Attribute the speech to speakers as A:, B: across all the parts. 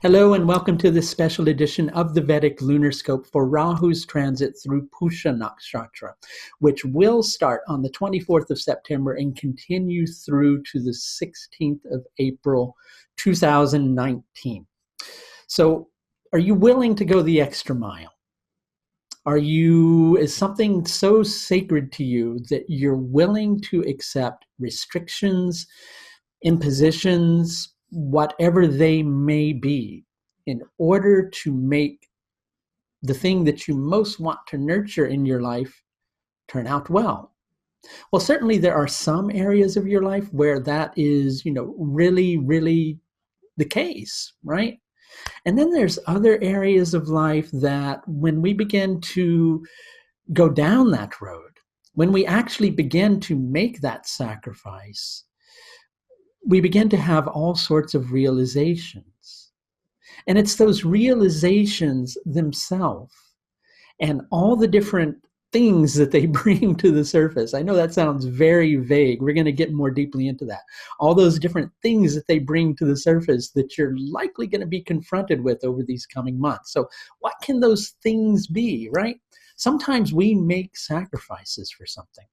A: Hello and welcome to this special edition of the Vedic Lunar Scope for Rahu's transit through Pushya Nakshatra, which will start on the 24th of September and continue through to the 16th of April 2019. So, are you willing to go the extra mile? Is something so sacred to you that you're willing to accept restrictions, impositions, whatever they may be, in order to make the thing that you most want to nurture in your life turn out well? Well, certainly there are some areas of your life where that is, really, really the case, right? And then there's other areas of life that when we begin to go down that road, when we actually begin to make that sacrifice, we begin to have all sorts of realizations. And it's those realizations themselves and all the different things that they bring to the surface. I know that sounds very vague. We're going to get more deeply into that. All those different things that they bring to the surface that you're likely going to be confronted with over these coming months. So what can those things be, right? Sometimes we make sacrifices for something.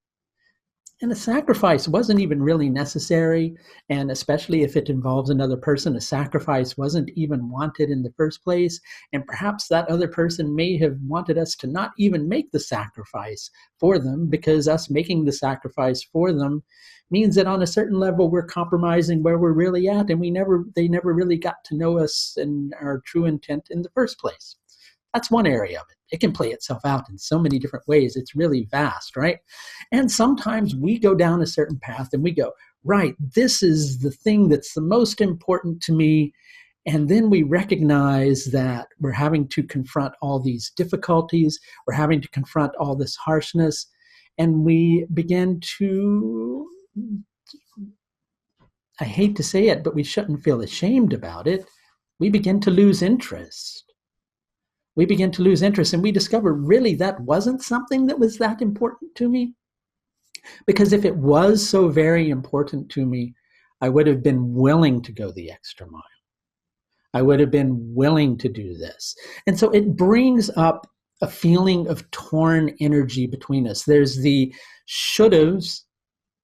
A: And a sacrifice wasn't even really necessary, and especially if it involves another person, a sacrifice wasn't even wanted in the first place, and perhaps that other person may have wanted us to not even make the sacrifice for them, because us making the sacrifice for them means that on a certain level we're compromising where we're really at, and they never really got to know us and our true intent in the first place. That's one area of it. It can play itself out in so many different ways. It's really vast, right? And sometimes we go down a certain path and we go, right, this is the thing that's the most important to me. And then we recognize that we're having to confront all these difficulties. We're having to confront all this harshness. And we begin to, I hate to say it, but we shouldn't feel ashamed about it. We begin to lose interest. We begin to lose interest, and we discover really that wasn't something that was that important to me. Because if it was so very important to me, I would have been willing to go the extra mile. I would have been willing to do this. And so it brings up a feeling of torn energy between us. There's the should'ves,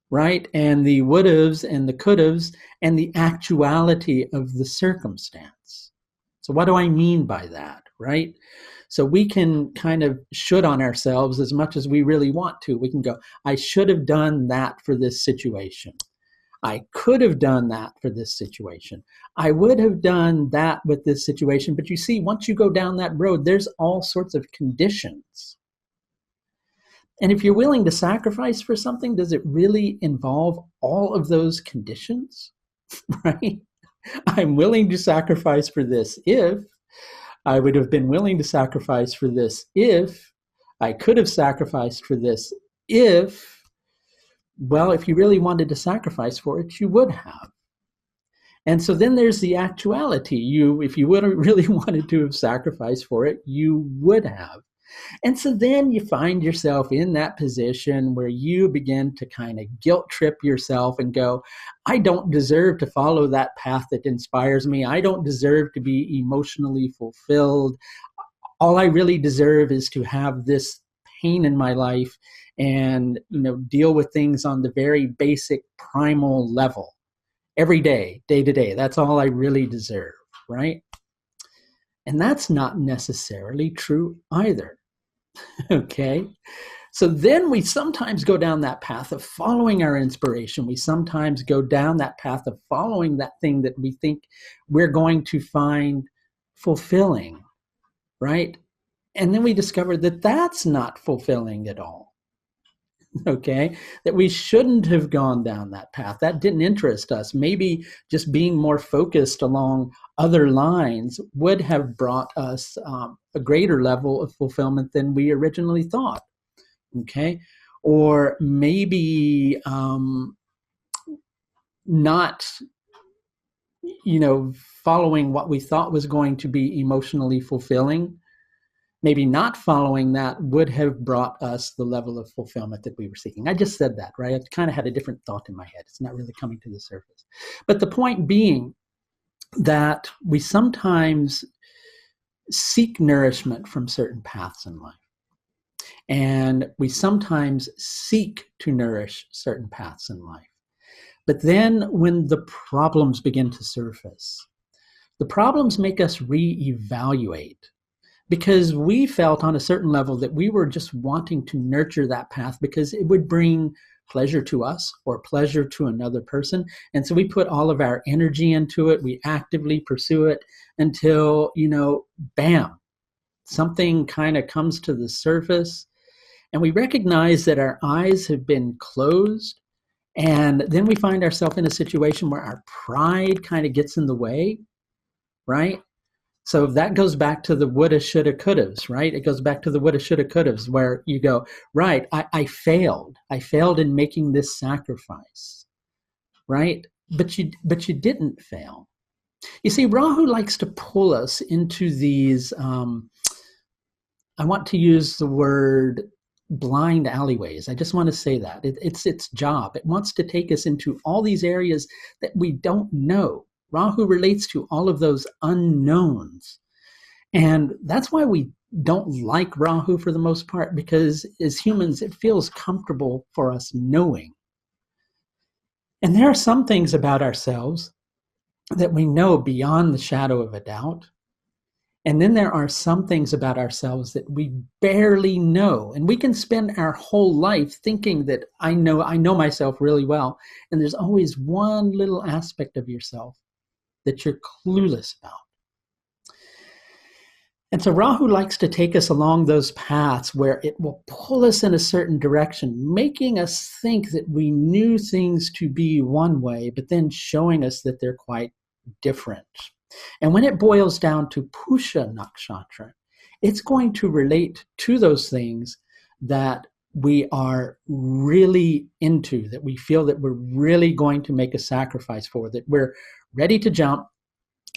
A: right? And the would'ves and the could'ves and the actuality of the circumstance. So what do I mean by that? Right? So we can kind of should on ourselves as much as we really want to. We can go, I should have done that for this situation. I could have done that for this situation. I would have done that with this situation. But you see, once you go down that road, there's all sorts of conditions. And if you're willing to sacrifice for something, does it really involve all of those conditions? Right? I'm willing to sacrifice for this if I would have been willing to sacrifice for this if I could have sacrificed for this if, well, if you really wanted to sacrifice for it, you would have. And so then there's the actuality. If you would have really wanted to have sacrificed for it, you would have. And so then you find yourself in that position where you begin to kind of guilt trip yourself and go, I don't deserve to follow that path that inspires me. I don't deserve to be emotionally fulfilled. All I really deserve is to have this pain in my life and, deal with things on the very basic primal level every day, day to day. That's all I really deserve, right? And that's not necessarily true either. Okay? So then we sometimes go down that path of following our inspiration. We sometimes go down that path of following that thing that we think we're going to find fulfilling, right? And then we discover that that's not fulfilling at all. Okay? That we shouldn't have gone down that path. That didn't interest us. Maybe just being more focused along other lines would have brought us a greater level of fulfillment than we originally thought. Okay? Or maybe not, following what we thought was going to be emotionally fulfilling. Maybe not following that would have brought us the level of fulfillment that we were seeking. I just said that, right? I kind of had a different thought in my head. It's not really coming to the surface. But the point being that we sometimes seek nourishment from certain paths in life. And we sometimes seek to nourish certain paths in life. But then when the problems begin to surface, the problems make us reevaluate, because we felt on a certain level that we were just wanting to nurture that path because it would bring pleasure to us or pleasure to another person. And so we put all of our energy into it. We actively pursue it until, bam, something kind of comes to the surface. And we recognize that our eyes have been closed. And then we find ourselves in a situation where our pride kind of gets in the way, right? So that goes back to the woulda, shoulda, couldas, right? It goes back to the woulda, shoulda, couldas, where you go, right, I failed. I failed in making this sacrifice, right? But you didn't fail. You see, Rahu likes to pull us into these, I want to use the word blind alleyways. I just want to say that. It's its job. It wants to take us into all these areas that we don't know. Rahu relates to all of those unknowns. And that's why we don't like Rahu for the most part, because as humans, it feels comfortable for us knowing. And there are some things about ourselves that we know beyond the shadow of a doubt. And then there are some things about ourselves that we barely know. And we can spend our whole life thinking that I know myself really well. And there's always one little aspect of yourself that you're clueless about. And so Rahu likes to take us along those paths where it will pull us in a certain direction, making us think that we knew things to be one way, but then showing us that they're quite different. And when it boils down to Pushya Nakshatra, it's going to relate to those things that we are really into, that we feel that we're really going to make a sacrifice for, that we're ready to jump,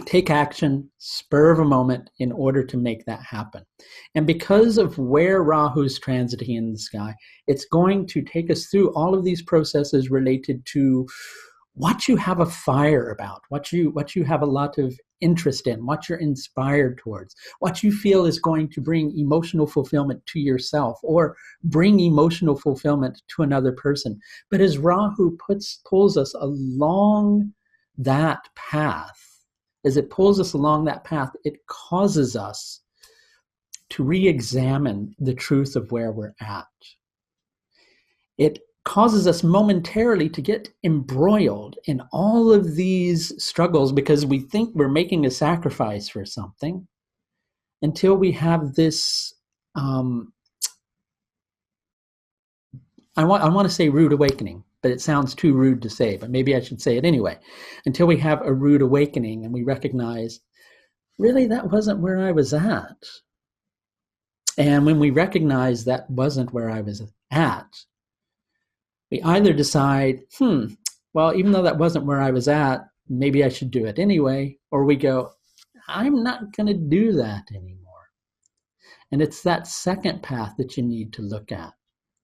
A: take action, spur of a moment in order to make that happen. And because of where Rahu's transiting in the sky, it's going to take us through all of these processes related to what you have a fire about, what you have a lot of interest in, what you're inspired towards, what you feel is going to bring emotional fulfillment to yourself or bring emotional fulfillment to another person. But as Rahu pulls us along that path, as it pulls us along that path, it causes us to re-examine the truth of where we're at. It causes us momentarily to get embroiled in all of these struggles because we think we're making a sacrifice for something, until we have this, I want to say rude awakening, but it sounds too rude to say, but maybe I should say it anyway. Until we have a rude awakening and we recognize, really, that wasn't where I was at. And when we recognize that wasn't where I was at, we either decide, well, even though that wasn't where I was at, maybe I should do it anyway, or we go, I'm not going to do that anymore. And it's that second path that you need to look at.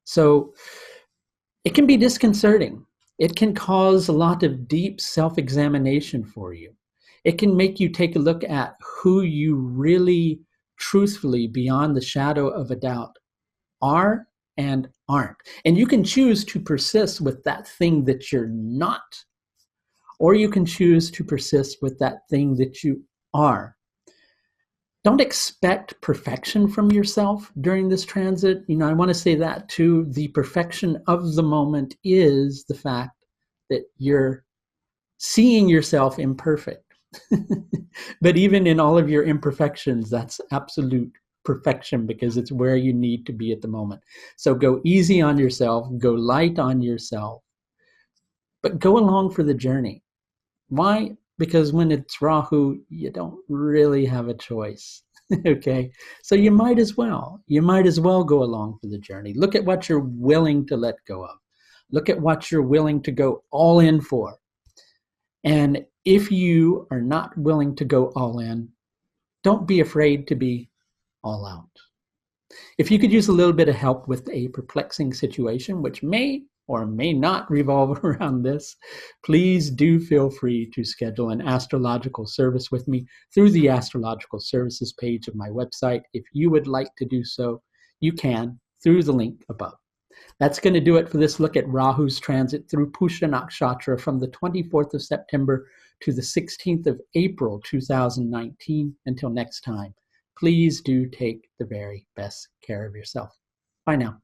A: So it can be disconcerting. It can cause a lot of deep self-examination for you. It can make you take a look at who you really, truthfully, beyond the shadow of a doubt, are and aren't. And you can choose to persist with that thing that you're not, or you can choose to persist with that thing that you are. Don't expect perfection from yourself during this transit. I want to say that too. The perfection of the moment is the fact that you're seeing yourself imperfect. But even in all of your imperfections, that's absolute perfection because it's where you need to be at the moment. So go easy on yourself, go light on yourself, but go along for the journey. Why? Because when it's Rahu, you don't really have a choice. Okay, so you might as well go along for the journey. Look at what you're willing to let go of. Look at what you're willing to go all in for. And if you are not willing to go all in, don't be afraid to be all out. If you could use a little bit of help with a perplexing situation, which may or may not revolve around this, please do feel free to schedule an astrological service with me through the astrological services page of my website. If you would like to do so, you can through the link above. That's going to do it for this look at Rahu's transit through Pushya Nakshatra from the 24th of September to the 16th of April 2019. Until next time, please do take the very best care of yourself. Bye now.